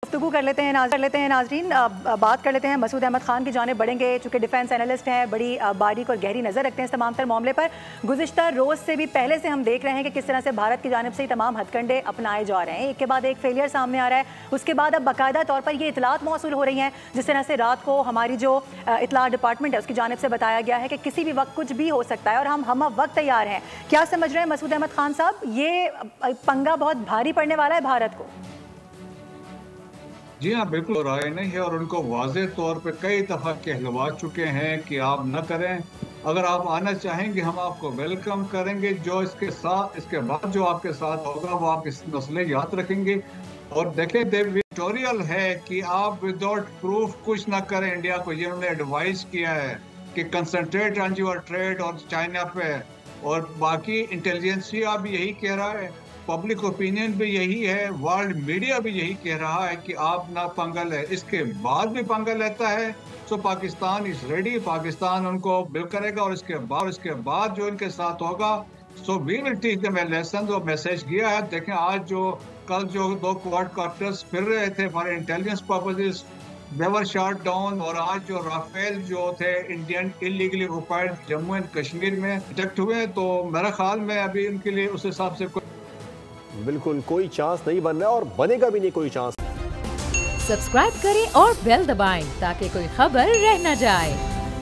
गुफ्तगू कर लेते हैं नाजरीन। बात कर लेते हैं मसूद अहमद खान की जानिब बढ़ेंगे, चूँकि डिफेंस एनालिस्ट हैं, बड़ी बारीक और गहरी नज़र रखते हैं इस तमाम तर मामले पर। गुज़िश्ता रोज़ से भी पहले से हम देख रहे हैं कि किस तरह से भारत की जानिब से ही तमाम हथकंडे अपनाए जा रहे हैं, एक के बाद एक फेलियर सामने आ रहा है। उसके बाद अब बाकायदा तौर पर ये इतलात मौसूल हो रही हैं, जिस तरह से रात को हमारी जो इतला डिपार्टमेंट है उसकी जानिब से बताया गया है कि किसी भी वक्त कुछ भी हो सकता है और हम वक्त तैयार हैं। क्या समझ रहे हैं मसूद अहमद खान साहब, ये पंगा बहुत भारी पड़ने वाला है भारत को? जी हाँ, बिल्कुल राय नहीं है और उनको वाज़ेह तौर पे कई दफ़ा कहलवा चुके हैं कि आप न करें। अगर आप आना चाहेंगे हम आपको वेलकम करेंगे, जो इसके साथ इसके बाद जो आपके साथ होगा वो आप इस मसले याद रखेंगे। और देखें, विक्टोरियल है कि आप विदाउट प्रूफ कुछ ना करें। इंडिया को ये उन्होंने एडवाइस किया है कि कंसंट्रेट ऑन योर ट्रेड और चाइना पे, और बाकी इंटेलिजेंसिया भी यही कह रहा है, पब्लिक ओपिनियन भी यही है, वर्ल्ड मीडिया भी यही कह रहा है कि आप ना पंगा है। इसके बाद भी पंगा लेता है तो पाकिस्तान इज रेडी, पाकिस्तान उनको बिल करेगा और इसके बाद जो इनके साथ होगा so we will teach them a lesson. जो मैसेज किया है, देखें आज कल जो 2 क्वाड कॉप्टर्स फिर रहे थे for intelligence purposes, they were shot down. और आज जो राफेल जो थे Indian illegally occupied Jammu and Kashmir में डिटेक्ट हुए, तो मेरा ख्याल में अभी उनके लिए उस हिसाब से बिल्कुल कोई चांस नहीं बन रहा और बनेगा भी नहीं कोई चांस। सब्सक्राइब करें और बेल दबाएं ताकि कोई खबर रह न जाए।